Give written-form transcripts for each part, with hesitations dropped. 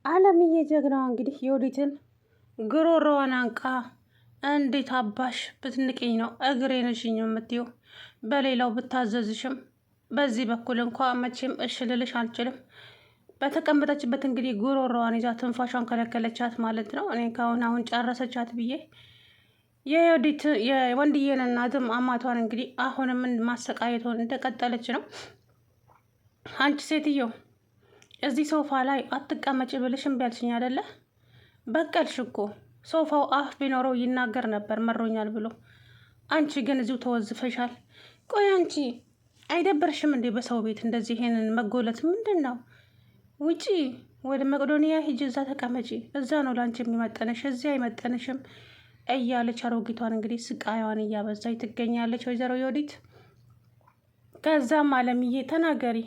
አለምዬ ጀግናዋ እንግዲህ የወዲትን ጉሮሮዋን አንቃ እንዴት አባሽ ብትንቅኝ ነው እግሬ ነሽኝ የምትይው? በሌላው ብታዘዝሽም በዚህ በኩል እንኳ መቼም እሽ ልልሽ አልችልም። በተቀመጠችበት እንግዲህ ጉሮሮዋን ይዛ ትንፋሿን ከለከለቻት ማለት ነው። እኔ አሁን ጨረሰቻት ብዬ የወዲት የወንድዬን እናትም አማቷን እንግዲህ አሁንም ማሰቃየቷን እንደቀጠለች ነው። አንቺ ሴትዮ እዚህ ሶፋ ላይ አትቀመጭ ብልሽ እምቢ አልሽኝ አይደለ? በቀልሽ እኮ ሶፋው አፍ ቢኖረው ይናገር ነበር መሮኛል ብሎ። አንቺ ግን እዚሁ ተወዝፈሻል። ቆይ አንቺ አይደብርሽም እንዴ በሰው ቤት እንደዚህ ይሄንን መጎለት ምንድን ነው? ውጪ ወደ መቅዶኒያ ሂጂ፣ እዛ ተቀመጪ፣ እዛ ነው ላንቺ የሚመጠንሽ፣ እዚህ አይመጠንሽም እያለች አሮጊቷን እንግዲህ ስቃይዋን እያበዛች ትገኛለች ወይዘሮ የወዲት። ከዛም አለምዬ ተናገሪ፣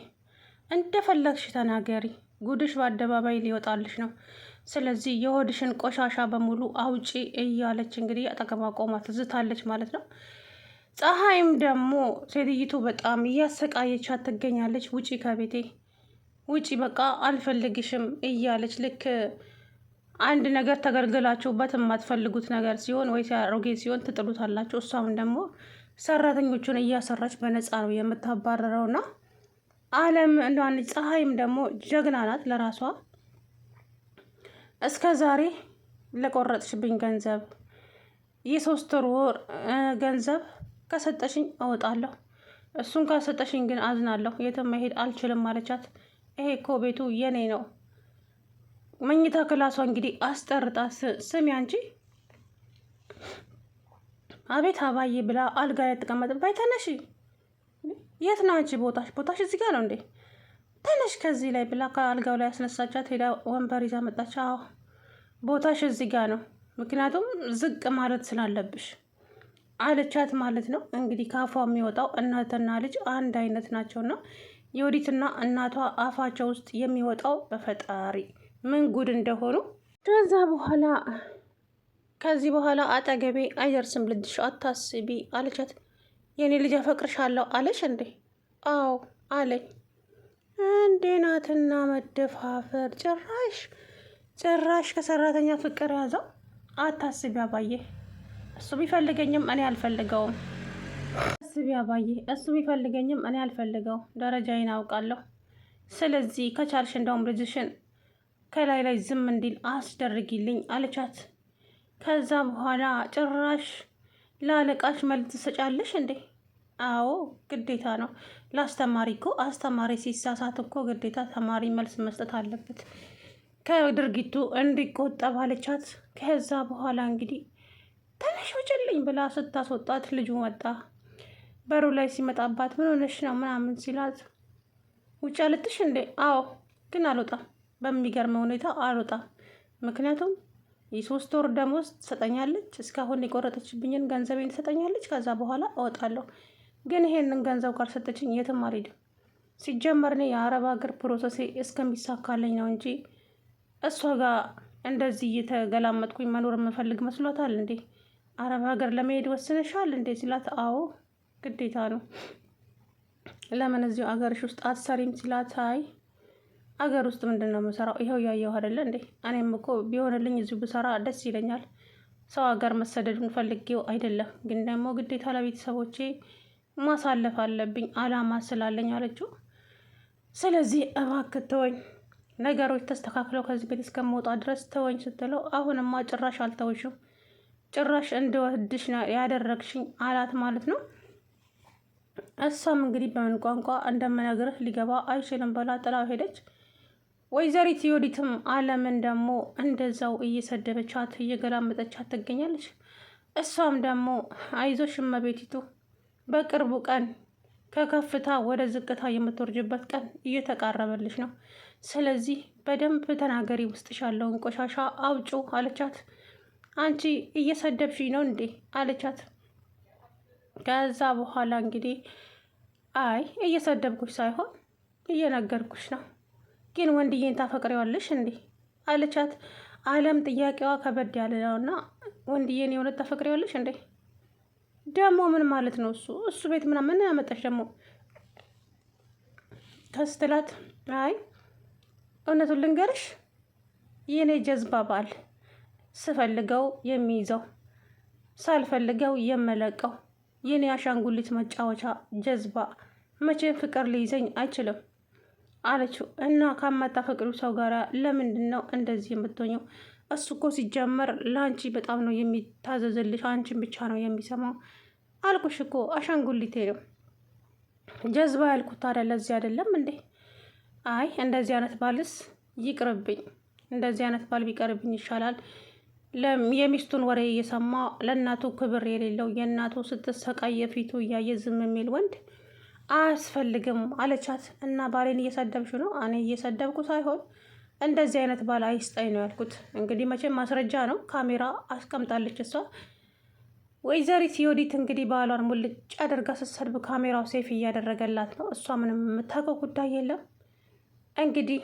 እንደፈለግሽ ተናገሪ፣ ጉድሽ በአደባባይ ሊወጣልሽ ነው። ስለዚህ የሆድሽን ቆሻሻ በሙሉ አውጪ እያለች እንግዲህ አጠገቧ ቆማ ትዝታለች ማለት ነው። ፀሐይም ደግሞ ሴትይቱ በጣም እያሰቃየቻት ትገኛለች። ውጪ ከቤቴ ውጪ፣ በቃ አልፈልግሽም እያለች ልክ አንድ ነገር ተገልግላችሁበት የማትፈልጉት ነገር ሲሆን ወይ አሮጌ ሲሆን ትጥሉታላችሁ። እሷም ደግሞ ሰራተኞቹን እያሰራች በነፃ ነው የምታባረረውና አለም እንደዋን ፀሐይም ደግሞ ጀግና ናት። ለራሷ እስከ ዛሬ ለቆረጥሽብኝ ገንዘብ የሶስት ወር ገንዘብ ከሰጠሽኝ እወጣለሁ፣ እሱን ካሰጠሽኝ ግን አዝናለሁ፣ የትም መሄድ አልችልም ማለቻት። ይሄ እኮ ቤቱ የኔ ነው። መኝታ ክላሷ እንግዲህ አስጠርጣ ስሚ አንቺ፣ አቤት አባዬ ብላ አልጋ ላይ ተቀመጥ። ባይ ተነሺ፣ የት ነው አንቺ ቦታሽ? ቦታሽ እዚህ ጋር ነው እንዴ? ተነሽ ከዚህ ላይ ብላ ከአልጋው ላይ ያስነሳቻት። ሄዳ ወንበር ይዛ መጣች። አዎ ቦታሽ እዚህ ጋር ነው፣ ምክንያቱም ዝቅ ማለት ስላለብሽ አለቻት ማለት ነው። እንግዲህ ከአፏ የሚወጣው እናትና ልጅ አንድ አይነት ናቸውና የወዲትና እናቷ አፋቸው ውስጥ የሚወጣው በፈጣሪ ምን ጉድ እንደሆኑ። ከዚህ በኋላ አጠገቤ አይደርስም ልጅሽ፣ አታስቢ አለቻት። የኔ ልጅ አፈቅርሻለሁ አለሽ እንዴ? አዎ አለኝ። እንዴ ናትና መደፋፈር! ጭራሽ ከሰራተኛ ፍቅር ያዘው። አታስቢ አባዬ፣ እሱ ቢፈልገኝም እኔ አልፈልገውም። አታስቢ አባዬ፣ እሱ ቢፈልገኝም እኔ አልፈልገው። ደረጃዬን አውቃለሁ። ስለዚህ ከቻልሽ እንደውም ልጅሽን ከላይ ላይ ዝም እንዲል አስደርጊልኝ አለቻት። ከዛ በኋላ ጭራሽ ለአለቃሽ መልስ ትሰጫለሽ እንዴ? አዎ ግዴታ ነው። ለአስተማሪ እኮ አስተማሪ ሲሳሳት እኮ ግዴታ ተማሪ መልስ መስጠት አለበት፣ ከድርጊቱ እንዲቆጠብ አለቻት። ከዛ በኋላ እንግዲህ ትንሽ ውጭልኝ ብላ ስታስወጣት ልጁ መጣ። በሩ ላይ ሲመጣባት ምን ሆነሽ ነው ምናምን ሲላት ውጭ አልጥሽ እንዴ? አዎ ግን አልወጣም፣ በሚገርመ ሁኔታ አልወጣም። ምክንያቱም የሶስት ወር ደሞዝ ትሰጠኛለች፣ እስካሁን የቆረጠችብኝን ገንዘቤን ትሰጠኛለች። ከዛ በኋላ እወጣለሁ። ግን ይሄንን ገንዘብ ካልሰጠችኝ የትም አልሄድም። ሲጀመር እኔ የአረብ ሀገር ፕሮሰሴ እስከሚሳካለኝ ነው እንጂ እሷ ጋር እንደዚህ እየተገላመጥኩኝ መኖር የምፈልግ መስሏታል እንዴ? አረብ ሀገር ለመሄድ ወስነሻል እንዴ ሲላት፣ አዎ ግዴታ ነው። ለምን እዚሁ አገርሽ ውስጥ አትሰሪም ሲላት፣ አይ አገር ውስጥ ምንድን ነው የምሰራው? ይኸው ያየሁ አይደለ እንዴ? እኔም እኮ ቢሆንልኝ እዚሁ ብሰራ ደስ ይለኛል። ሰው ሀገር መሰደዱን ፈልጌው አይደለም፣ ግን ደግሞ ግዴታ ለቤተሰቦቼ ማሳለፍ አለብኝ አላማ ስላለኝ አለችው። ስለዚህ እባክህ ተወኝ፣ ነገሮች ተስተካክለው ከዚህ ቤት እስከምወጣ ድረስ ተወኝ ስትለው፣ አሁንማ ጭራሽ አልተውሽም፣ ጭራሽ እንድወድሽ ያደረግሽኝ አላት ማለት ነው። እሷም እንግዲህ በምን ቋንቋ እንደምነግርህ ሊገባ አይችልም ብላ ጥላው ሄደች። ወይዘሪት የወዲትም አለምን ደግሞ እንደዛው እየሰደበቻት እየገላመጠቻት ትገኛለች። እሷም ደግሞ አይዞሽ እመቤቲቱ፣ በቅርቡ ቀን ከከፍታ ወደ ዝቅታ የምትወርጅበት ቀን እየተቃረበልሽ ነው። ስለዚህ በደንብ ተናገሪ፣ ውስጥሽ ያለውን ቆሻሻ አውጩ አለቻት። አንቺ እየሰደብሽኝ ነው እንዴ አለቻት። ከዛ በኋላ እንግዲህ አይ እየሰደብኩሽ ሳይሆን እየነገርኩሽ ነው፣ ግን ወንድዬን ታፈቅሪዋለሽ እንዴ አለቻት። አለም ጥያቄዋ ከበድ ያለ ነውና ወንድዬን የእውነት ታፈቅሪዋለሽ እንዴ ደግሞ ምን ማለት ነው? እሱ ቤት ምን ያመጣሽ ደግሞ ከስትላት፣ አይ እውነቱን ልንገርሽ የኔ ጀዝባ ባል ስፈልገው የሚይዘው ሳልፈልገው የምለቀው የኔ አሻንጉሊት መጫወቻ ጀዝባ መቼም ፍቅር ሊይዘኝ አይችልም አለችው። እና ከማታፈቅሪው ሰው ጋር ለምንድን ነው እንደዚህ የምትሆኘው? እሱ እኮ ሲጀመር ለአንቺ በጣም ነው የሚታዘዝልሽ፣ አንቺን ብቻ ነው የሚሰማው። አልኩሽ እኮ አሻንጉሊቴ ነው። ጀዝባ ያልኩት ታዲያ ለዚህ አይደለም እንዴ? አይ እንደዚህ አይነት ባልስ ይቅርብኝ። እንደዚህ አይነት ባል ቢቀርብኝ ይሻላል። የሚስቱን ወሬ እየሰማ ለእናቱ ክብር የሌለው የእናቱ ስትሰቃይ የፊቱ እያየ ዝም የሚል ወንድ አያስፈልግም አለቻት። እና ባሌን እየሰደብሽ ነው? እኔ እየሰደብኩ ሳይሆን እንደዚህ አይነት ባል አይስጠኝ ነው ያልኩት። እንግዲህ መቼም ማስረጃ ነው፣ ካሜራ አስቀምጣለች እሷ። ወይዘሪት ዮዲት እንግዲህ ባሏን ሙልጭ አድርጋ ስትሰድብ ካሜራው ሴፍ እያደረገላት ነው። እሷ ምንም የምታውቀው ጉዳይ የለም። እንግዲህ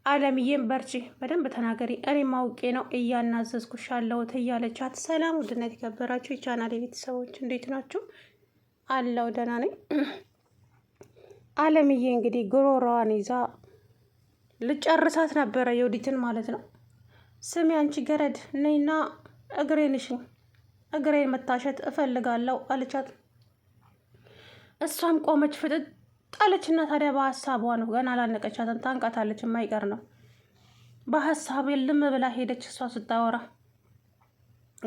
አለምዬም በርቺ፣ በደንብ ተናገሪ፣ እኔም አውቄ ነው እያናዘዝኩሽ ያለሁት እያለቻት። ሰላም ውድና የተከበራችሁ የቻናሌ ቤተሰቦች እንዴት ናችሁ? አለው ደህና ነኝ። አለምዬ እንግዲህ ጉሮሮዋን ይዛ ልጨርሳት ነበረ፣ ዮዲትን ማለት ነው። ስሚ አንቺ ገረድ ነይና እግሬንሽኝ፣ እግሬን መታሸት እፈልጋለሁ አለቻት። እሷም ቆመች ፍጥጥ ጣለችና ታዲያ በሀሳቧ ነው፣ ገና አላነቀቻትን፣ ታንቃታለች፣ የማይቀር ነው። በሀሳብ ልም ብላ ሄደች እሷ ስታወራ።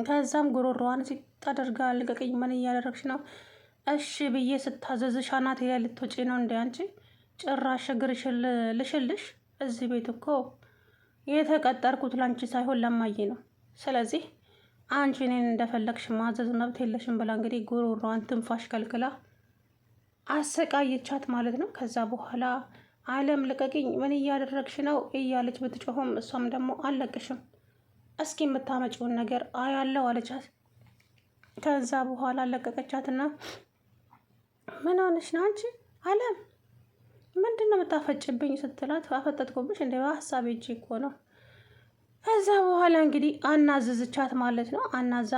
ከዛም ጉሮሮዋን ሲታደርጋ ልቀቅኝ፣ ምን እያደረግሽ ነው? እሺ ብዬ ስታዘዝሽ አናቴ ላይ ልትወጪ ነው እንደ አንቺ? ጭራሽ እግርሽን ልሽልሽ? እዚህ ቤት እኮ የተቀጠርኩት ላንቺ ሳይሆን ለማዬ ነው። ስለዚህ አንቺ እኔን እንደፈለግሽ ማዘዝ መብት የለሽም ብላ እንግዲህ ጉሮሮዋን ትንፋሽ ከልክላ አሰቃየቻት ማለት ነው። ከዛ በኋላ አለም ልቀቅኝ፣ ምን እያደረግሽ ነው እያለች ብትጮሆም እሷም ደግሞ አልለቅሽም፣ እስኪ የምታመጪውን ነገር አያለው አለቻት። ከዛ በኋላ አለቀቀቻትና ምን ሆነሽ ነው አንቺ አለም፣ ምንድን ነው የምታፈጭብኝ ስትላት፣ አፈጠጥኩብሽ እንደ በሀሳቤ እጅ እኮ ነው። ከዛ በኋላ እንግዲህ አናዘዝቻት ማለት ነው። አናዛ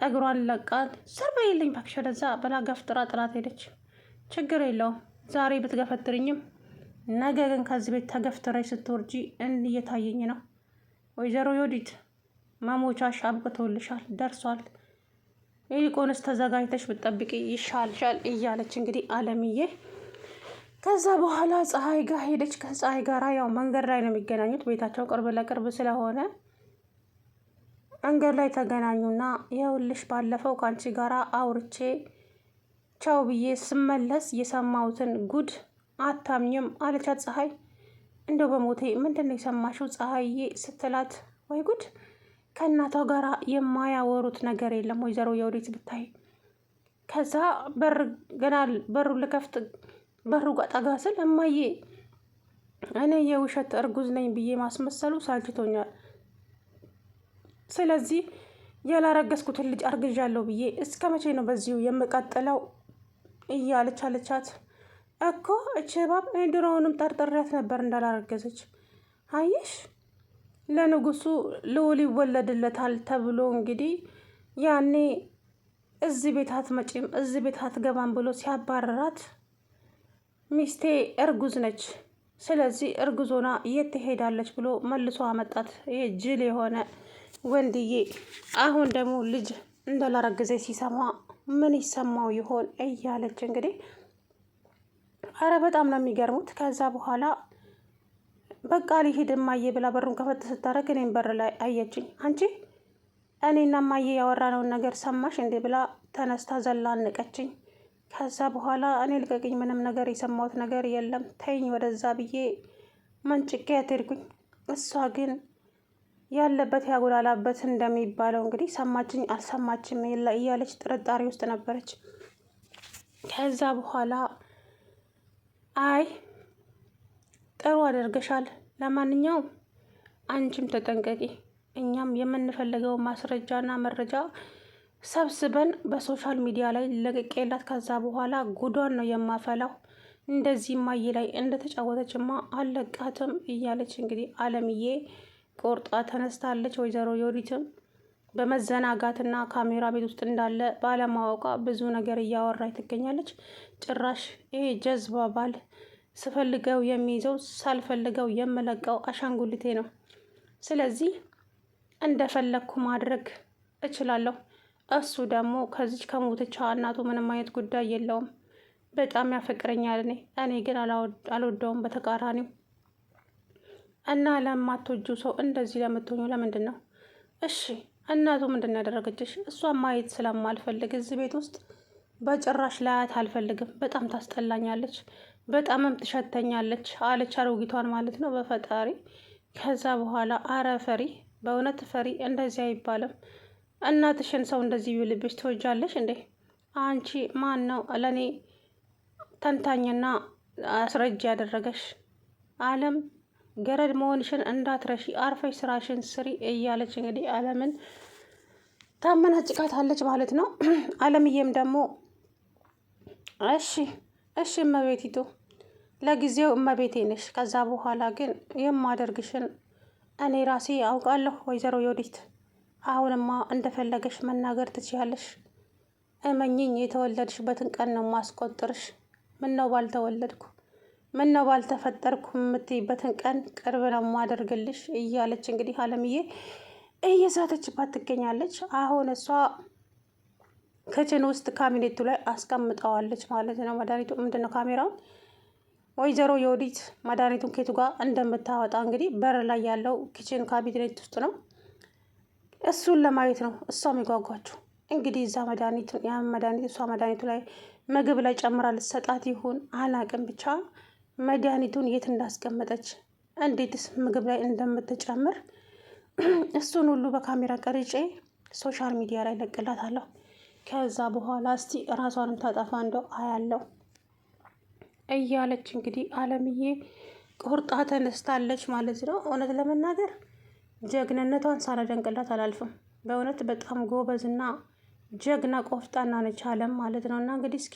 እግሯን ለቃት፣ ስር በይልኝ እባክሽ ወደዛ ብላ ገፍጥራ ጥላት ሄደች። ችግር የለውም ዛሬ ብትገፈትርኝም ነገ ግን ከዚህ ቤት ተገፍትረሽ ስትወርጂ እየታየኝ ነው። ወይዘሮ ዮዲት መሞቻሽ አብቅቶልሻል፣ ደርሷል። ይልቁንስ ተዘጋጅተሽ ብትጠብቂ ይሻልሻል እያለች እንግዲህ አለምዬ ከዛ በኋላ ፀሐይ ጋር ሄደች። ከፀሐይ ጋራ ያው መንገድ ላይ ነው የሚገናኙት፣ ቤታቸው ቅርብ ለቅርብ ስለሆነ መንገድ ላይ ተገናኙና ይኸውልሽ ባለፈው ከአንቺ ጋራ አውርቼ ቻው ብዬ ስመለስ የሰማሁትን ጉድ አታምኝም አለቻት ፀሐይ። እንደው በሞቴ ምንድን ነው የሰማሽው ፀሐይዬ ስትላት፣ ወይ ጉድ ከእናቷ ጋር የማያወሩት ነገር የለም ወይዘሮ የወዴት ብታይ። ከዛ ገና በሩ ልከፍት በሩ ጋር ጠጋ ስል እማዬ እኔ የውሸት እርጉዝ ነኝ ብዬ ማስመሰሉ ሳልችቶኛል። ስለዚህ ያላረገዝኩትን ልጅ አርግዣለሁ ብዬ እስከ መቼ ነው በዚሁ የምቀጥለው እያለች አለቻት። እኮ እች እባብ ድሮውንም ጠርጥሬያት ነበር እንዳላረገዘች። አየሽ ለንጉሱ ልዑል ይወለድለታል ተብሎ እንግዲህ ያኔ እዚህ ቤት አትመጪም እዚህ ቤት አትገባም ብሎ ሲያባረራት ሚስቴ እርጉዝ ነች፣ ስለዚህ እርጉዞና የት ትሄዳለች ብሎ መልሶ አመጣት። ይሄ ጅል የሆነ ወንድዬ አሁን ደግሞ ልጅ እንዳላረገዘ ሲሰማ ምን ይሰማው ይሆን እያለች እንግዲህ አረ በጣም ነው የሚገርሙት። ከዛ በኋላ በቃ ሊሄድ እማዬ ብላ በሩን ከፈት ስታደርግ እኔም በር ላይ አየችኝ። አንቺ እኔና እማዬ ያወራነውን ነገር ሰማሽ እንዴ ብላ ተነስታ ዘላ አንቀችኝ። ከዛ በኋላ እኔ ልቀቅኝ፣ ምንም ነገር የሰማሁት ነገር የለም ተይኝ ወደዛ ብዬ መንጭቄ ያትሄድኩኝ። እሷ ግን ያለበት ያጉላላበት እንደሚባለው እንግዲህ ሰማችኝ አልሰማችም እያለች ጥርጣሬ ውስጥ ነበረች። ከዛ በኋላ አይ ጥሩ አደርገሻል፣ ለማንኛውም አንቺም ተጠንቀቂ፣ እኛም የምንፈልገው ማስረጃና መረጃ ሰብስበን በሶሻል ሚዲያ ላይ ለቅቄላት ከዛ በኋላ ጉዷን ነው የማፈላው፣ እንደዚህ እማዬ ላይ እንደተጫወተችማ አለቃትም እያለች እንግዲህ አለምዬ ቆርጣ ተነስታለች። ወይዘሮ ዮዲትም በመዘናጋትና ካሜራ ቤት ውስጥ እንዳለ ባለማወቋ ብዙ ነገር እያወራች ትገኛለች። ጭራሽ ይሄ ጀዝባ ባል ስፈልገው የሚይዘው ሳልፈልገው የምለቀው አሻንጉሊቴ ነው። ስለዚህ እንደፈለግኩ ማድረግ እችላለሁ። እሱ ደግሞ ከዚች ከሞተች እናቱ ምንም አይነት ጉዳይ የለውም። በጣም ያፈቅረኛል። እኔ ግን አልወደውም። በተቃራኒው እና ለማትወጁ ሰው እንደዚህ ለምትሆኙ ለምንድን ነው? እሺ እናቱ ምንድን ነው ያደረገችሽ? እሷን ማየት ስለማልፈልግ እዚህ ቤት ውስጥ በጭራሽ ላያት አልፈልግም። በጣም ታስጠላኛለች፣ በጣምም ትሸተኛለች አለች አሮጊቷን ማለት ነው። በፈጣሪ ከዛ በኋላ አረ ፈሪ፣ በእውነት ፈሪ። እንደዚህ አይባልም። እናትሽን ሰው እንደዚህ ቢልብሽ ትወጃለሽ እንዴ? አንቺ ማን ነው ለእኔ ተንታኝና አስረጅ ያደረገሽ? አለም ገረድ መሆንሽን እንዳትረሺ፣ አርፈሽ ስራሽን ስሪ እያለች እንግዲህ አለምን ታመናጭቃታለች ማለት ነው። አለምዬም ደግሞ እሺ እሺ እመቤቲቱ፣ ለጊዜው እመቤቴ ነሽ። ከዛ በኋላ ግን የማደርግሽን እኔ ራሴ አውቃለሁ ወይዘሮ ዮዲት። አሁንማ እንደፈለገሽ መናገር ትችያለሽ። እመኝኝ፣ የተወለድሽበትን ቀን ነው ማስቆጥርሽ። ምነው ባልተወለድኩ፣ ምነው ባልተፈጠርኩ የምትይበትን ቀን ቅርብ ነው ማደርግልሽ እያለች እንግዲህ አለምዬ እየዛተችባት ትገኛለች። አሁን እሷ ክችን ውስጥ ካቢኔቱ ላይ አስቀምጠዋለች ማለት ነው። መድኃኒቱ ምንድነው ካሜራውን ወይዘሮ ዮዲት መድኃኒቱን ኬቱ ጋር እንደምታወጣ እንግዲህ በር ላይ ያለው ኪችን ካቢኔት ውስጥ ነው። እሱን ለማየት ነው እሷም የጓጓችው። እንግዲህ እዛ መድኃኒት እሷ መድኃኒቱ ላይ ምግብ ላይ ጨምራ ልትሰጣት ይሁን አላቅም። ብቻ መድኃኒቱን የት እንዳስቀመጠች እንዴትስ ምግብ ላይ እንደምትጨምር እሱን ሁሉ በካሜራ ቀርጬ ሶሻል ሚዲያ ላይ ለቅላታለሁ። ከዛ በኋላ እስቲ እራሷንም ታጠፋ እንደው አያለው እያለች እንግዲህ አለምዬ ቁርጣ ተነስታለች ማለት ነው። እውነት ለመናገር ጀግንነቷን ሳላደንቅላት አላልፍም። በእውነት በጣም ጎበዝና ጀግና ቆፍጣና ነች አለም ማለት ነው። እና እንግዲህ እስኪ